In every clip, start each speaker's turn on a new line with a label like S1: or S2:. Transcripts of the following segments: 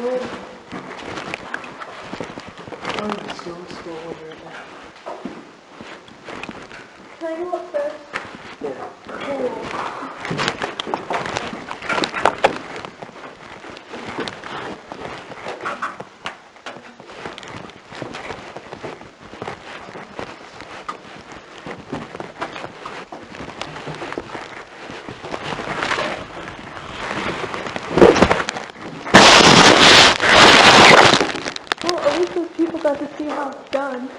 S1: Oh, the snow's still over there.
S2: Can I go upstairs?
S1: Yeah.
S2: Cool. Well, at least those people got to see how it's done.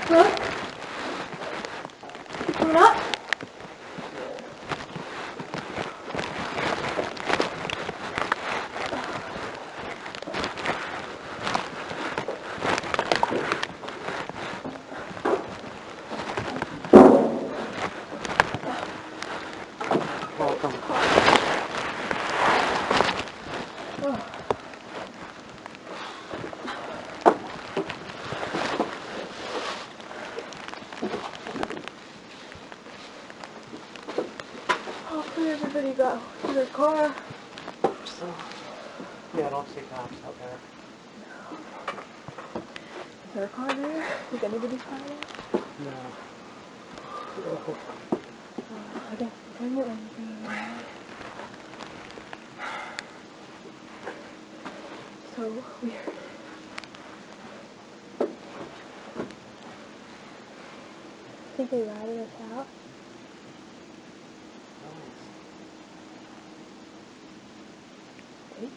S2: Look. You coming up?
S1: Welcome.
S2: Hopefully everybody got to their car.
S1: So, yeah, I don't see cops out there.
S2: Is there a car there? Is anybody's car there?
S1: No.
S2: I guess bring it anything. So weird. Think they ratted us out? Wait.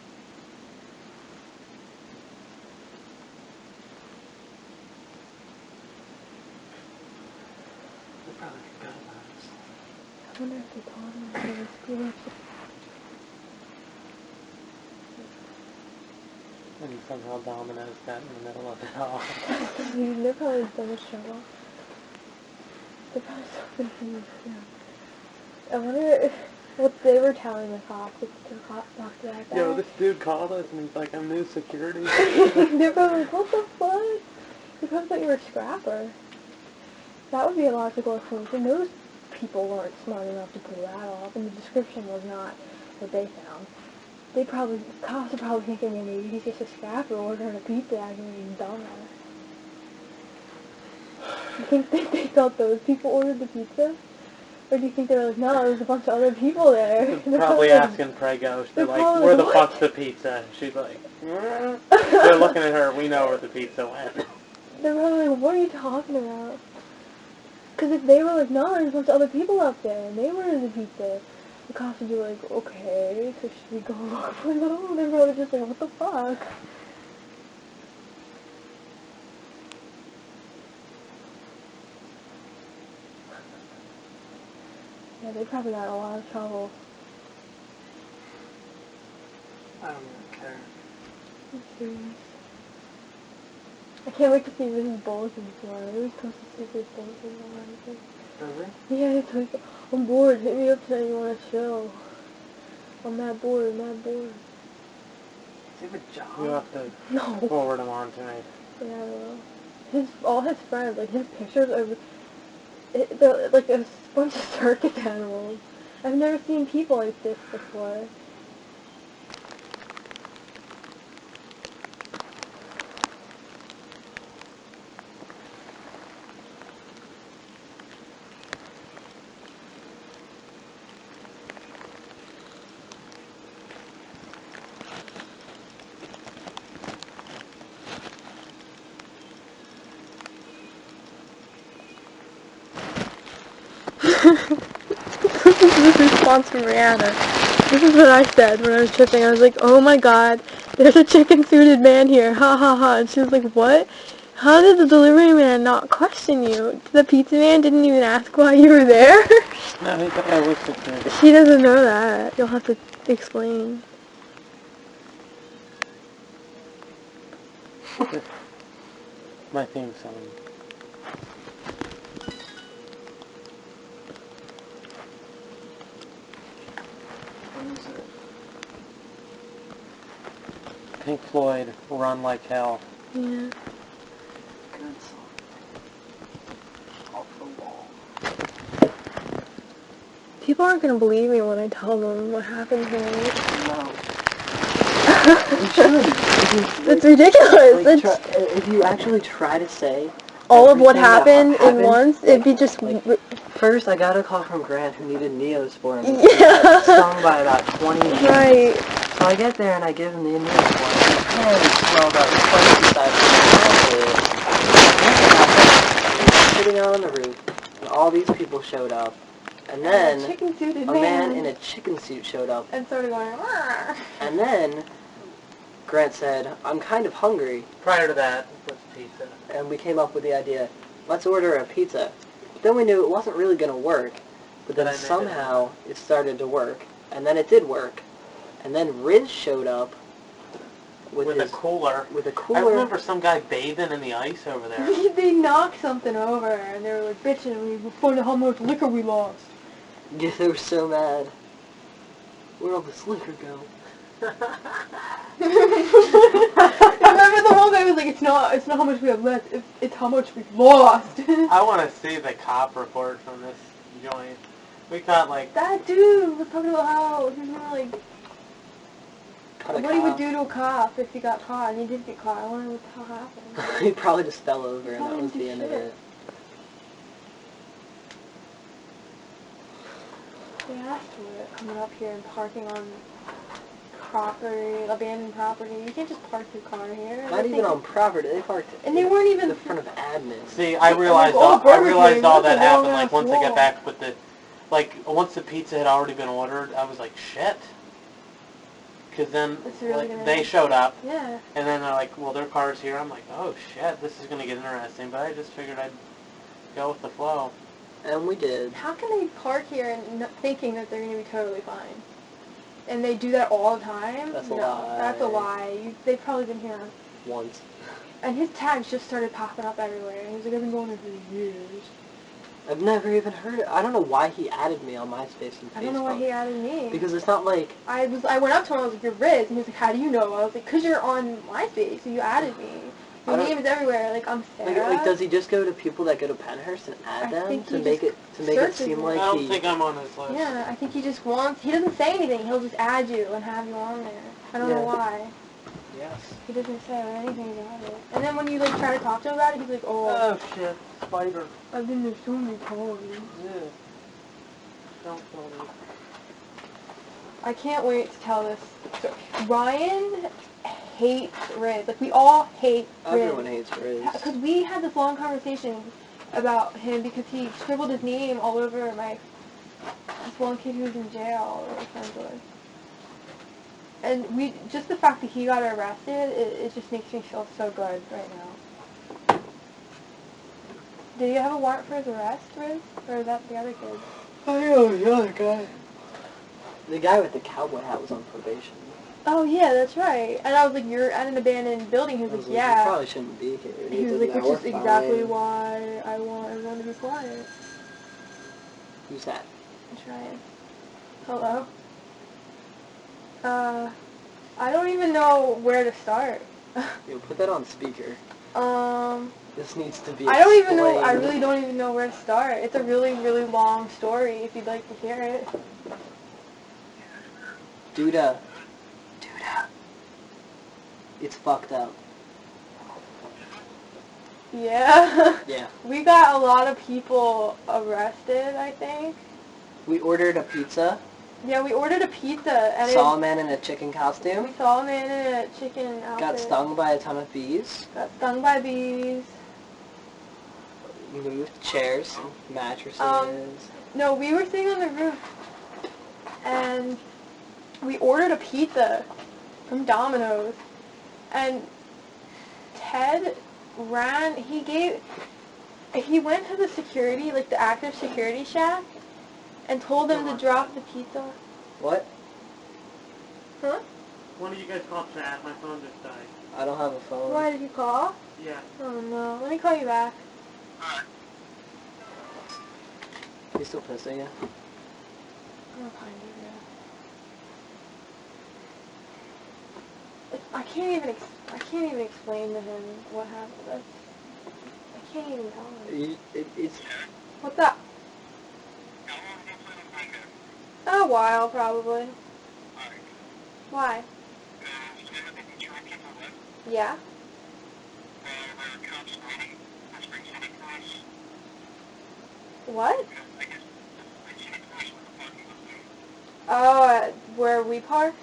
S1: They probably forgot about us.
S2: I wonder if they told him that they were screwed.
S1: And somehow Domino's got in the middle of it all.
S2: They're probably so much trouble. They're probably so confused, yeah. I wonder if what they were telling the cops, if the cops talked about that.
S1: Yo, this dude called us and he's like, I'm new security.
S2: They're probably like, what the fuck? They probably thought you were a scrapper. That would be a logical explanation. Those people weren't smart enough to pull that off, and the description was not what they found. They probably, cops are probably thinking maybe he's just a scrapper ordering a pizza and he's dumbass. You think they thought those people ordered the pizza? Or do you think they were like, no, there's a bunch of other people there?
S1: They're probably asking Prego. They're like, where the fuck's the pizza? And she's like, they're looking at her, we know where the pizza went.
S2: They're probably like, what are you talking about? Because if they were like, no, there's a bunch of other people up there, and they ordered the pizza, the cops would be like, okay, so should we go look for them? They're probably just like, what the fuck? Yeah, they probably got in a lot of trouble.
S1: I don't even care.
S2: I'm serious. I can't wait to see Mrs. Bulletin's tomorrow. They always post the stupid bulletins on everything.
S1: Really?
S2: Yeah, it's like, I'm bored, hit me up tonight, you want to chill. I'm mad bored.
S1: Does he have a job? You'll have to
S2: No.
S1: forward him on tonight.
S2: Yeah, I will. All his friends, like, his pictures are, they're like a bunch of circus animals. I've never seen people like this before. This is the response from Rihanna. This is what I said when I was tripping. I was like, oh my god, there's a chicken-suited man here, ha ha ha. And she was like, what? How did the delivery man not question you? The pizza man didn't even ask why you were there?
S1: No, he thought I was security.
S2: She doesn't know that. You'll have to explain.
S1: My theme song. Pink Floyd, Run Like Hell.
S2: Yeah.
S3: Good song. Off the wall.
S2: People aren't gonna believe me when I tell them what happened to me.
S3: No. You should.
S2: It's ridiculous.
S3: Like, if you actually try to say
S2: all of what
S3: everything that
S2: happened in once, it'd be just...
S3: First, I got a call from Grant who needed Neosporin.
S2: Yeah.
S3: Stung by about 20 bees.
S2: Right.
S3: So I get there and I give him the Neosporin. His hand swelled up twice the size of the sitting out on the roof, and all these people showed up. And then a man in a chicken suit showed up.
S2: And started going, "Arr."
S3: And then Grant said, I'm kind of hungry.
S1: Prior to that was pizza.
S3: And we came up with the idea, let's order a pizza. But then we knew it wasn't really going to work. But then somehow it started to work. And then it did work. And then Riz showed up with
S1: a cooler.
S3: With a cooler.
S1: I remember some guy bathing in the ice over there.
S2: They knocked something over, and they were like bitching at me before how much liquor we lost.
S3: Yeah, they were so mad. Where'd all this liquor go?
S2: Remember the one guy was like, it's not how much we have left, it's how much we've lost.
S1: I want to see the cop report from this joint. We got like...
S2: That dude was talking about how he was gonna like... What he would do to a cop if he got caught, and he did get caught. I wonder what the hell happened.
S3: He probably just fell over, and that was the end of it.
S2: They asked for it, coming up here and parking on property, abandoned property. You can't just park your car here.
S3: Not even on property. They parked
S2: and they weren't even
S3: in front of admin.
S1: See, I realized all that happened. Like once I got back with the, once the pizza had already been ordered, I was like, shit. Because then they showed up.
S2: Yeah.
S1: And then they're like, well, their car's here. I'm like, oh shit, this is gonna get interesting. But I just figured I'd go with the flow.
S3: And we did.
S2: How can they park here and thinking that they're going to be totally fine? And they do that all the time?
S3: That's a lie.
S2: That's a lie. They've probably been here
S3: once.
S2: And his tags just started popping up everywhere. He was like, I've been going there for years.
S3: I've never even heard it. I don't know why he added me on MySpace and Facebook.
S2: I don't know why he added me.
S3: Because it's not like...
S2: I went up to him, I was like, you're Riz. And he was like, how do you know? I was like, because you're on MySpace, so you added me. Your name is everywhere. Like, I'm Sarah.
S3: Like, does he just go to people that go to Penhurst and add them to make it seem like he...
S1: I don't think I'm on his list.
S2: Yeah, I think he just wants... He doesn't say anything. He'll just add you and have you on there. I don't know why.
S1: Yes.
S2: He doesn't say anything about it. And then when you, like, try to talk to him about it, he's like,
S1: oh shit, spider.
S2: I've been there so many times.
S1: Yeah. Don't kill me.
S2: I can't wait to tell this story. Ryan hates Riz. Like, we all hate Riz.
S3: Everyone hates Riz.
S2: Because we had this long conversation about him because he scribbled his name all over this one kid who was in jail or friends with. And just the fact that he got arrested, it just makes me feel so good right now. Did you have a warrant for his arrest, Riz? Or is that the other kid?
S3: Oh yeah, the other guy. The guy with the cowboy hat was on probation.
S2: Oh yeah, that's right. And I was like, you're at an abandoned building. He was like, yeah.
S3: You probably shouldn't be here.
S2: He was like, which is exactly why I want everyone to be quiet.
S3: Who's that?
S2: I'm trying. Hello? I don't even know where to start.
S3: Yo, put that on speaker. This needs to be
S2: I don't even know, I really don't even know where to start. It's a really, really long story if you'd like to hear it.
S3: Duda. It's fucked up.
S2: Yeah.
S3: Yeah.
S2: We got a lot of people arrested, I think.
S3: We ordered a pizza.
S2: Yeah, we ordered a pizza. And
S3: saw a man in a chicken costume.
S2: We saw a man in a chicken outfit.
S3: Got stung by a ton of bees.
S2: Got stung by bees.
S3: Moved chairs, mattresses.
S2: No, we were sitting on the roof, and we ordered a pizza from Domino's, and Ted he went to the security, like the active security shack, and told them to drop the pizza.
S3: What?
S2: Huh?
S1: One of you guys call Chad, my phone just died.
S3: I don't have a phone.
S2: Why did you call?
S1: Yeah.
S2: Oh no, let me call you back.
S3: He's still pissing you?
S2: I'm gonna find you, yeah. I can't even explain to him what happened. I can't even tell him.
S3: It's...
S2: What's up? A while, probably. Why? Yeah? What? Oh, where we park?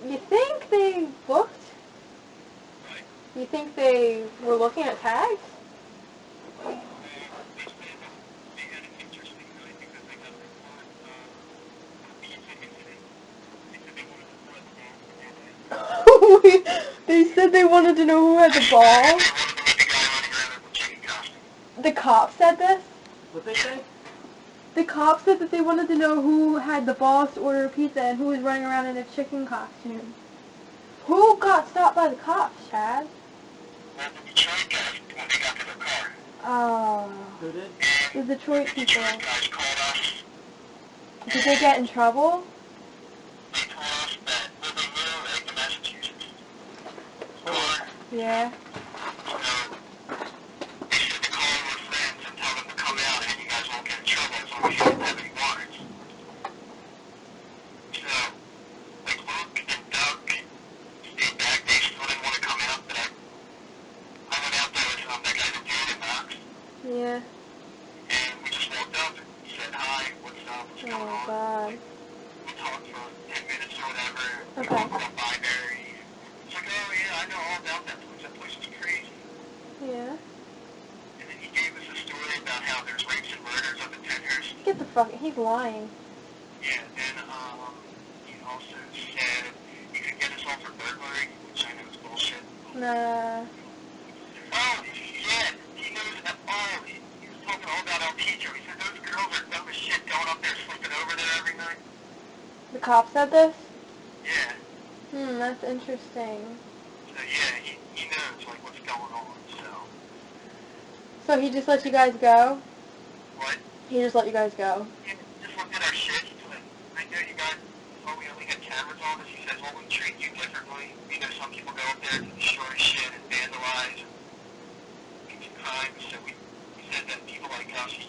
S2: You think they looked? You think they were looking at tags? They said they wanted to know who had the ball. The cop said this?
S1: What'd they say?
S2: The cop said that they wanted to know who had the balls to order a pizza and who was running around in a chicken costume. Who got stopped by the cops, Chad? Oh.
S1: Who did?
S2: The Detroit people. Did they get in trouble? Yeah. Yeah.
S4: And we just walked up and he said, hi, what's up, what's going on?
S2: Oh, God.
S4: We talked for 10 minutes or whatever.
S2: Okay.
S4: We talked about binary. He's like, oh yeah, I know all about that place. That place is crazy.
S2: Yeah.
S4: And then he gave us a story about how there's rapes and murders up in Tenhurst.
S2: Get the fuck... He's lying.
S4: Yeah, then he also said he could get us all for burglary, which I know is bullshit.
S2: Nah.
S4: Oh, yeah, he knows that all. He was talking all about El Picho. He said those girls are dumb as shit going up there sleeping over there every night.
S2: The cop said this?
S4: Yeah.
S2: That's interesting.
S4: So yeah, he knows like what's going on, so.
S2: So he just let you guys go?
S4: What?
S2: He just let you guys go?
S4: He just looked at our shit. He's like, right there you guys, oh, we only got cameras on us. He says, well, we treat you differently. You know, some people go up there to destroy shit and vandalize and commit crimes. So he said that people like us, he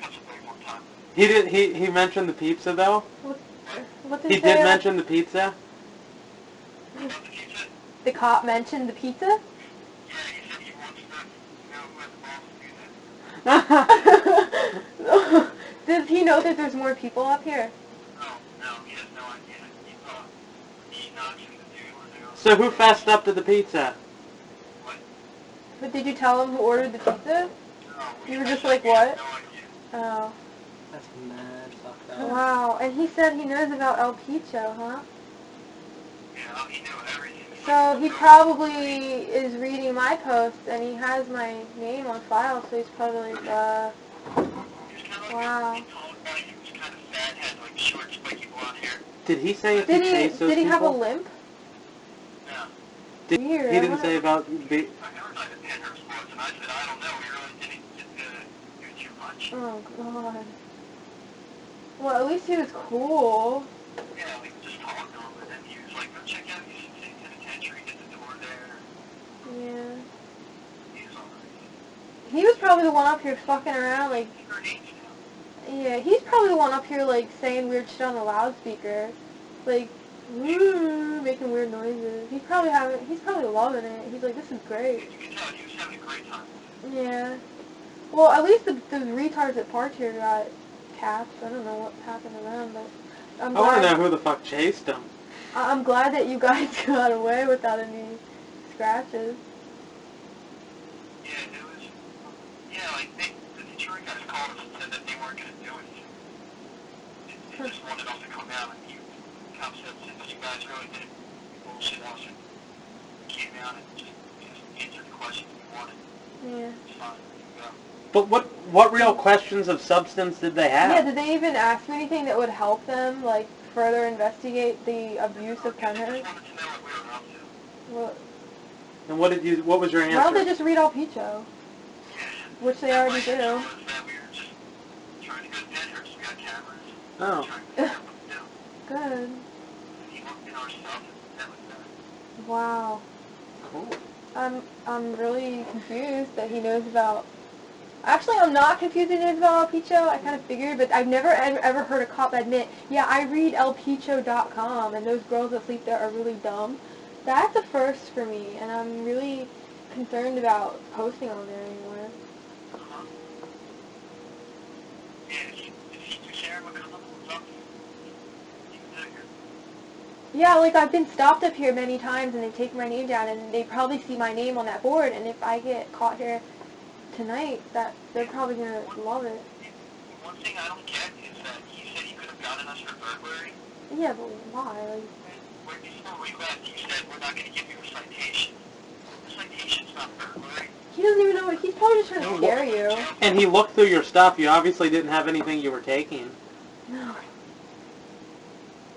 S4: cuts away one time.
S1: He did. He mentioned the pizza though.
S2: What did
S1: He
S2: say?
S1: did mention the pizza.
S4: About the pizza?
S2: The cop mentioned the pizza?
S4: Yeah, he said he wants to know who has the balls to do that.
S2: Does he know that there's more people up here?
S4: No, he has no idea. He thought he knows him to do or do.
S1: So who fessed up to the pizza?
S4: What?
S2: But did you tell him who ordered the pizza?
S4: No,
S2: You were just like, what?
S4: no idea.
S2: Oh.
S3: That's mad fucked up.
S2: Wow. And he said he knows about El Picho, huh?
S4: Yeah, he knew everything.
S2: So he probably is reading my post and he has my name on file, so he's probably like,
S4: He was kind of like
S2: wow.
S4: a tall guy. He was kind of fat, had like short, spiky blonde hair.
S1: Did he say if he chased those
S2: Did he have a
S1: people?
S2: limp?
S4: No.
S2: Weird.
S1: He
S2: I
S1: didn't
S2: wonder-
S1: say about.
S4: I never tried to pin her sports, and I said, I don't know. We really didn't get to do too much.
S2: Oh, God. Well, at least he was cool.
S4: Yeah, we just talked to him, and then he was like, go check out the penitentiary, get the door there.
S2: Yeah.
S4: He was alright.
S2: He was probably the one up here fucking around, like,
S4: He grenades now.
S2: yeah, he's probably the one up here, like, saying weird shit on the loudspeaker. Like, woo, making weird noises. He's probably loving it. He's like, this is great.
S4: You can tell he was having a great time.
S2: Yeah. Well, at least the retards that parked here got capped. I don't know what happened to them, but I'm
S1: I want to
S2: glad,
S1: know who the fuck chased him.
S2: I'm glad that you guys got away without any scratches.
S4: Yeah, it was, yeah, like, the Detroit guys called us and said that they weren't going to do anything. They just wanted us to come out, and the cop said, since you guys really didn't bullshit us, and we came out and just answered the questions we wanted.
S2: Yeah.
S4: It's fine, we can go.
S1: But what real questions of substance did they have?
S2: Yeah, did they even ask you anything that would help them, like, further investigate the abuse of
S4: They
S2: Penhurst?
S4: just wanted to know what we were up to.
S2: Well,
S1: And what was your answer?
S2: why don't they just read El Picho? Which they already do.
S4: We were just trying to go to Penhurst. We got cameras.
S1: Oh.
S2: Good.
S4: He looked in our stuff and that was that.
S2: Wow.
S1: Cool.
S2: I'm really confused that he knows about... Actually, I'm not confused that he knows about El Picho. I kind of figured, but I've never ever heard a cop admit, yeah, I read elpicho.com, and those girls that sleep there are really dumb. That's a first for me, and I'm really concerned about posting on there anymore.
S4: Uh-huh. Yeah, if you share him a couple of something, you can do it.
S2: Yeah, like, I've been stopped up here many times, and they take my name down, and they probably see my name on that board, and if I get caught here tonight, that they're probably going to love it.
S4: One thing I don't get is that you said you could have gotten us for burglary.
S2: Yeah, but why? Like,
S4: Before we left, you said we're not going to give you a citation. A citation's not burglary.
S2: he doesn't even know what... He's probably just trying to scare you.
S1: And he looked through your stuff. You obviously didn't have anything you were taking.
S2: No.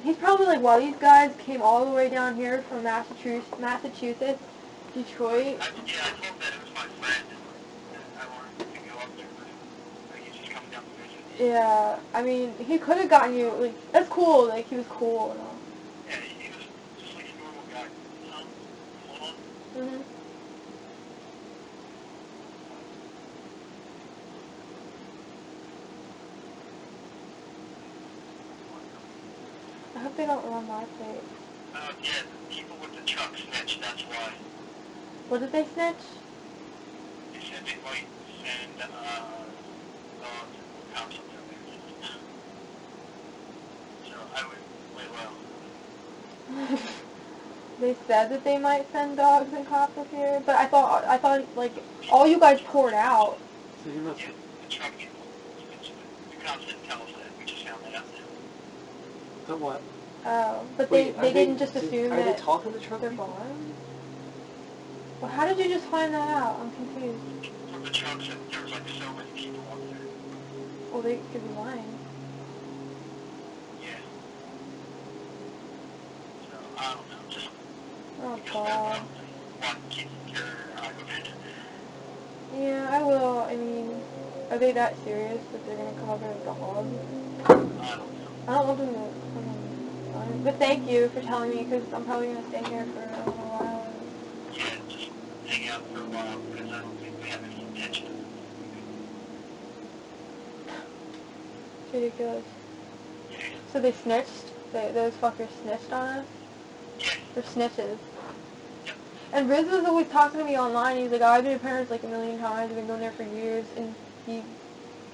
S2: He's probably like, well, these guys came all the way down here from Massachusetts, Detroit.
S4: Yeah, I told that it was my friend. I wanted to go up there, but he's just coming down to visit.
S2: Yeah, I mean, he could have gotten you, like, that's cool, like, he was cool and all.
S4: Yeah, he was just like a normal guy. Hold on.
S2: Mm-hmm. I hope they don't run my plate.
S4: Yeah, the people with the truck snitched, that's why.
S2: What did they snitch?
S4: They said they might send, cops up there. So I would wait well.
S2: They said that they might send dogs and cops up here, but I thought, like, all you guys poured out.
S1: So you must...
S4: Yeah, the truck people. The cops didn't tell us that. We just found that out now.
S1: So what?
S2: Oh, but
S3: Wait,
S2: they didn't just assume
S3: are
S2: that
S3: they talking to truck
S2: they're
S3: people?
S2: blind? Well, how did you just find that out? I'm confused.
S4: From the truck said there was like so many people up there.
S2: Well, they could be lying.
S4: Yeah. So I don't know. Just
S2: Oh, God.
S4: one keep your eye open.
S2: Yeah, I will. I mean, are they that serious that they're going to come over with the hog?
S4: I don't know.
S2: I don't want them to come on. But thank you for telling me, because I'm probably going to stay here for a little while.
S4: Yeah, just hang out for a while because I don't think we have any intention.
S2: It's ridiculous.
S4: Yeah.
S2: So they snitched? Those fuckers snitched on us?
S4: Yeah.
S2: They're snitches.
S4: Yep.
S2: And Riz was always talking to me online. He's like, oh, I've been to Paris like a million times. I've been going there for years. And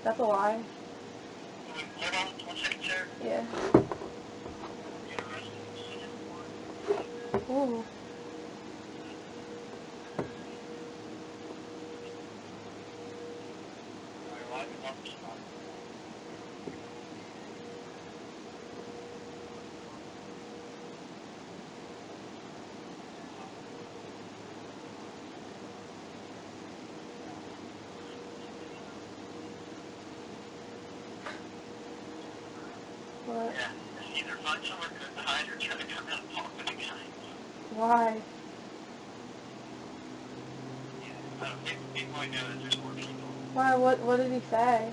S2: that's a lie.
S4: Wait, hold on 1 second, sir.
S2: Yeah. Ooh. What?
S4: Yeah, either find somewhere good to hide or try to come out and talk with the guy.
S2: Why?
S4: Yeah, I don't think people might know that there's more people.
S2: Why? What did he say?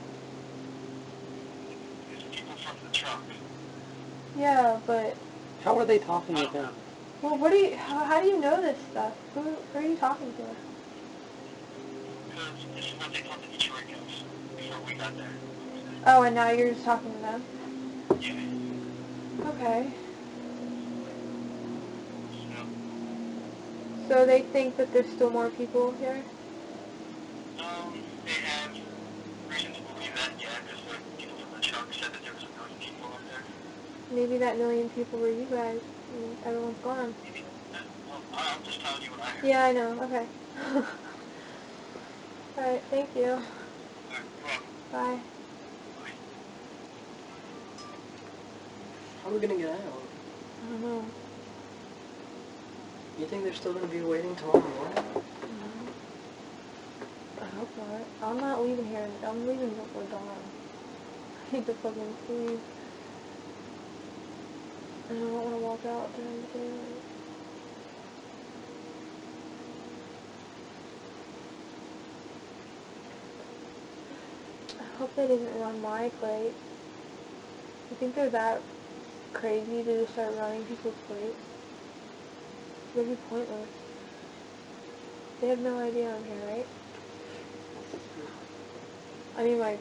S4: There's people from the truck.
S2: Yeah, but...
S1: How are they talking with him?
S2: Well, how do you know this stuff? Who are you talking to?
S4: Because this is what they told the Detroit guys before we got there.
S2: Oh, and now you're just talking to them?
S4: Yeah.
S2: Okay.
S4: So,
S2: So they think that there's still more people here?
S4: they have reason to believe that, yeah, because the people from the truck said that there was 1 million people up there.
S2: Maybe that million people were you guys, and everyone's gone.
S4: Maybe. Well, I'm just telling you what I heard.
S2: Yeah, I know. Okay. Alright, thank you.
S4: Alright, you're welcome.
S2: Bye.
S3: How are we gonna get out?
S2: I don't know.
S3: You think they're still gonna be waiting tomorrow morning?
S2: I hope not. I'm not leaving here. I'm leaving before dawn. I need to fucking sleep. And I don't want to walk out during the daylight. I hope they didn't run my plate. You think they're that crazy to just start running people's plates? That'd be pointless. They have no idea I'm here, right? I mean, like,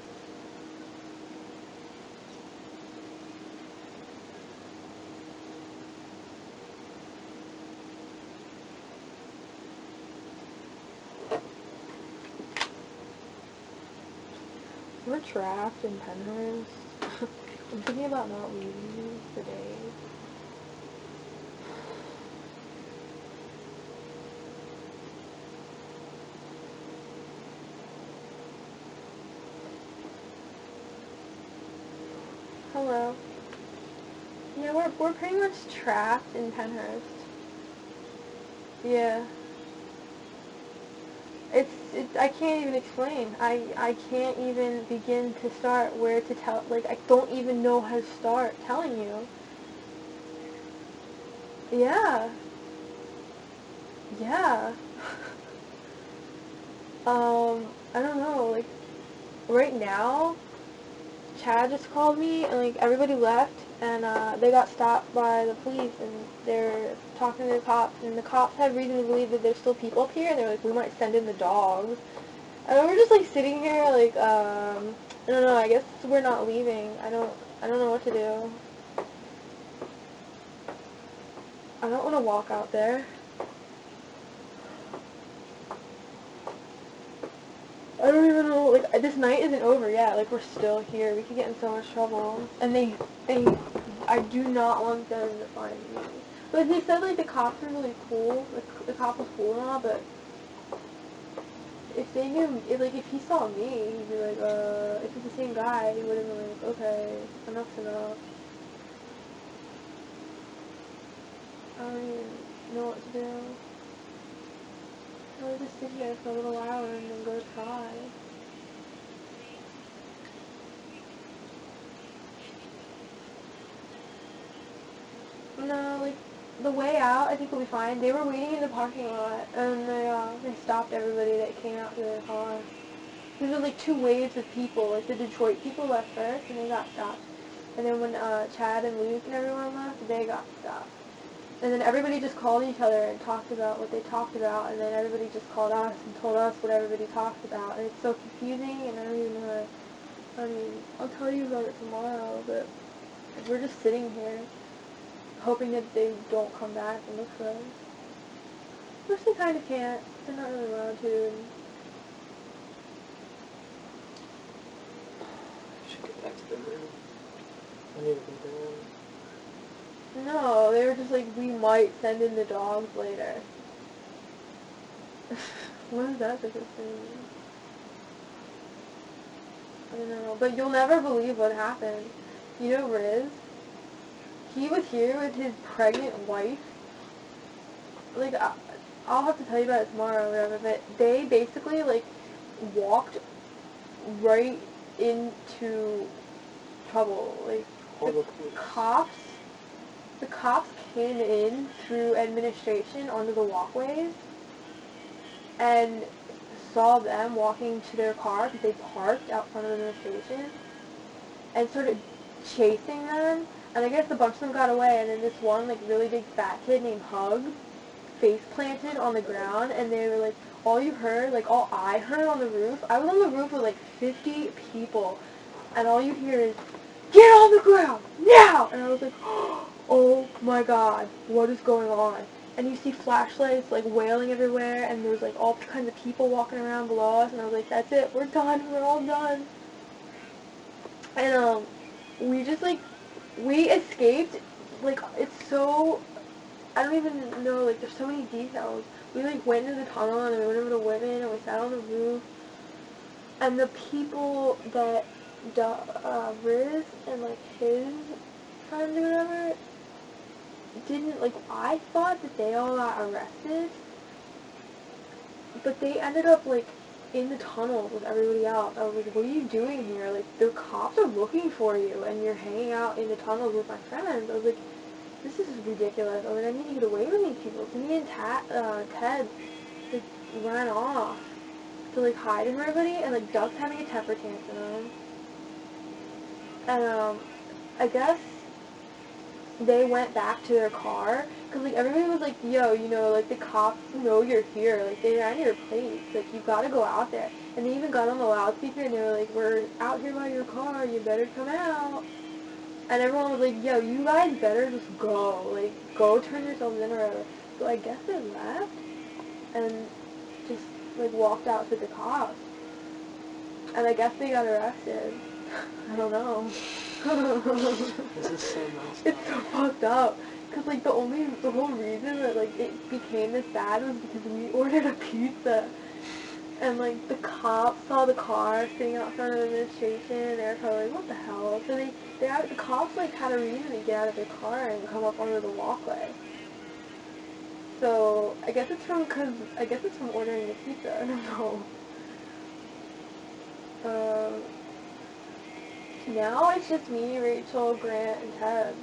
S2: we're trapped in Penhurst. I'm thinking about not leaving for days. Hello. Yeah, we're pretty much trapped in Penhurst. Yeah. I can't even explain. I can't even begin to start where to tell, like, I don't even know how to start telling you. Yeah. Yeah. I don't know, like, right now, Chad just called me, and, like, everybody left, and, they got stopped by the police, and they're talking to the cops, and the cops have reason to believe that there's still people up here, and they're like, we might send in the dogs. And we're just, like, sitting here, like, I don't know, I guess we're not leaving. I don't know what to do. I don't want to walk out there. I don't even know, like, this night isn't over yet. Like, we're still here. We could get in so much trouble. And I do not want them to find me. But they said, like, the cops are really cool. Like, the cop was cool and all, but if they knew, if he saw me, he'd be like, if it's the same guy, he would have been like, okay, enough's enough. I don't even know what to do. I'll just sit here for a little while and then go try. No, like, the way out, I think will be fine. They were waiting in the parking lot, and they stopped everybody that came out to their car. There were, like, 2 waves of people. Like, the Detroit people left first, and they got stopped. And then when Chad and Luke and everyone left, they got stopped. And then everybody just called each other and talked about what they talked about, and then everybody just called us and told us what everybody talked about. And it's so confusing, and I don't even know how, I mean, I'll tell you about it tomorrow, but we're just sitting here, hoping that they don't come back and look for us. Which they kind of can't. They're not really allowed to. And
S3: I should get back to the room. I need to be doing.
S2: no, they were just like, we might send in the dogs later. What is that supposed to mean? I don't know. But you'll never believe what happened. You know Riz? He was here with his pregnant wife. Like, I'll have to tell you about it tomorrow or whatever, but they basically, like, walked right into trouble. Like, the cops came in through administration onto the walkways and saw them walking to their car because they parked out front of administration and started chasing them. And I guess a bunch of them got away, and then this one, like, really big fat kid named Hug face planted on the ground, and they were like, all you heard, like, all I heard on the roof, I was on the roof with like 50 people, and all you hear is, get on the ground, now! And I was like, oh my god, what is going on? And you see flashlights, like, wailing everywhere, and there's, like, all kinds of people walking around below us, and I was like, that's it, we're done, we're all done. And, we just, like, we escaped, like, it's so, I don't even know, like, there's so many details. We, like, went into the tunnel, and we went over to women, and we sat on the roof, and the people that, Riz and, like, his friends or whatever, didn't, like, I thought that they all got arrested, but they ended up, like, in the tunnel with everybody else. I was like, what are you doing here? Like, the cops are looking for you, and you're hanging out in the tunnels with my friends. I was like, this is ridiculous. I was like, I need to get away from these people. So me and Ted, like, ran off to, like, hide from everybody, and, like, Doug's having a temper tantrum. And, I guess they went back to their car, because, like, everybody was like, yo, you know, like, the cops know you're here, like, they ran your plates, like, you gotta go out there, and they even got on the loudspeaker, and they were like, we're out here by your car, you better come out, and everyone was like, yo, you guys better just go, like, go turn yourselves in or whatever. So I guess they left, and just, like, walked out to the cops, and I guess they got arrested. I don't know.
S3: This is so messed up.
S2: It's so fucked up. Cause like the whole reason that like it became this bad was because we ordered a pizza, and like the cops saw the car sitting out front of the administration, and they were probably like, what the hell? So the cops like had a reason to get out of their car and come up onto the walkway. So I guess it's from ordering the pizza. I don't know. Now it's just me, Rachel, Grant, and Ted.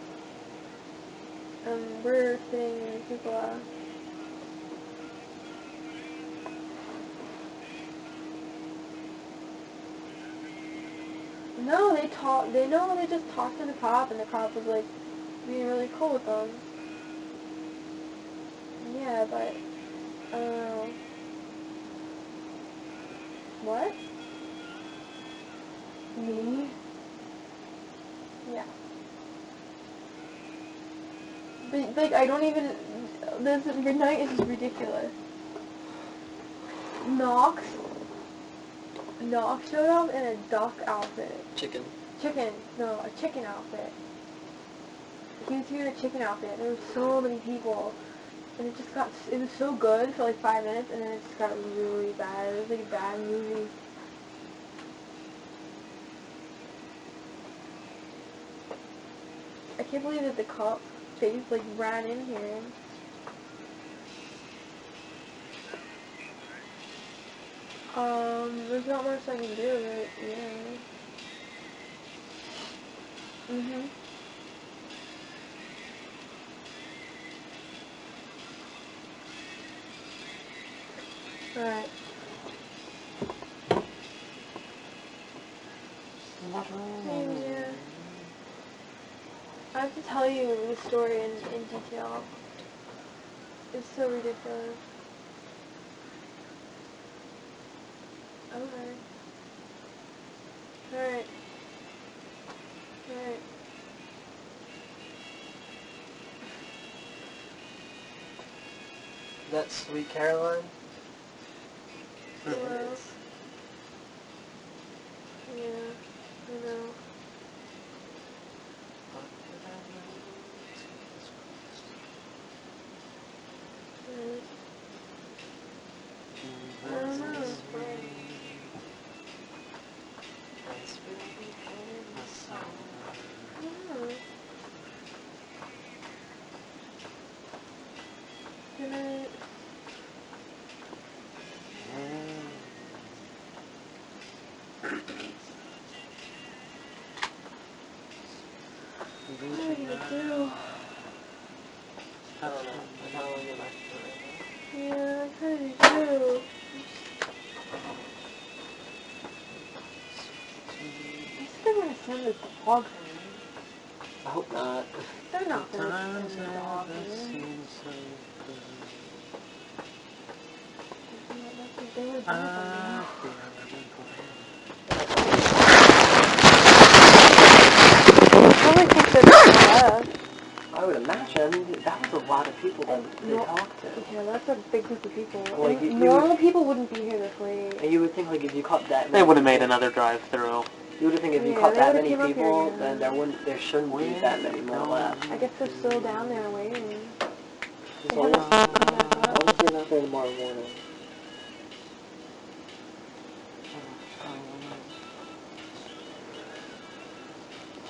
S2: We're sitting in the cupola. No, they just talked to the cop, and the cop was like being really cool with them. Yeah, but I don't know. What? Me? Yeah. But, like, I don't even... Your night is just ridiculous. Knox showed up in a duck outfit.
S3: Chicken.
S2: No, a chicken outfit. He was here in a chicken outfit. There were so many people. And it was so good for like 5 minutes, and then it just got really bad. It was like a bad movie. I can't believe that the cop face like ran in here. There's not much I can do, but yeah. Alright. Yeah. I have to tell you the story in detail. It's so ridiculous. Okay. Alright.
S3: That Sweet Caroline?
S2: Hello. Yeah, I know. I don't know. Good night. What are you gonna do?
S3: I don't know. I kind of want to get back to it.
S2: Yeah, I kinda do. I said they're gonna send the dog home.
S3: I hope not.
S2: They're not gonna send the dog home. They would probably think they're left.
S3: I would imagine that was a lot of people that they talked to.
S2: Yeah, that's a big group of people.
S3: Like,
S2: normal people wouldn't be here this late.
S3: And you would think, like, if you caught that many
S1: They would have made
S3: people-
S1: another drive-through.
S3: You would think if you
S2: Yeah,
S3: caught
S2: they
S3: that
S2: would've
S3: many
S2: came up
S3: people,
S2: here,
S3: then there shouldn't be that many more left.
S2: I guess they're still down there waiting.
S3: As long as they're not there tomorrow morning.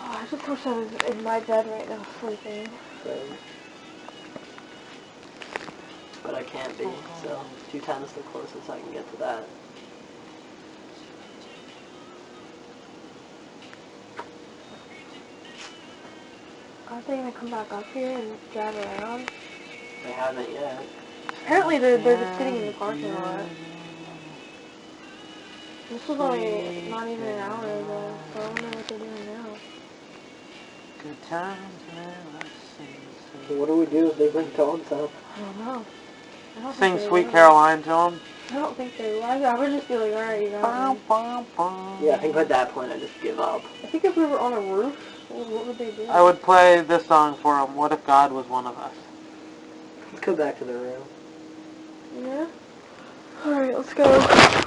S2: Oh, I just wish I was in my bed right now sleeping.
S3: But I can't be, so 2 times the closest I can get to that.
S2: Aren't they gonna come back up here and drive around?
S3: They haven't yet.
S2: Apparently they're just sitting in the parking lot. This was only not even an hour ago, so I don't know what they're doing now.
S1: Good times, man. Let's sing.
S3: So what do we do if they bring dogs up?
S2: I don't know. I don't
S1: Sing
S2: think they
S1: Sweet
S2: would.
S1: Caroline to them.
S2: I don't think they would. I would just be like, alright, you got me.
S3: Yeah, I think at that point I just give up.
S2: I think if we were on a roof, what would they do?
S1: I would play this song for them. What if God was one of us?
S3: Let's go back to the room.
S2: Yeah? Alright, let's go.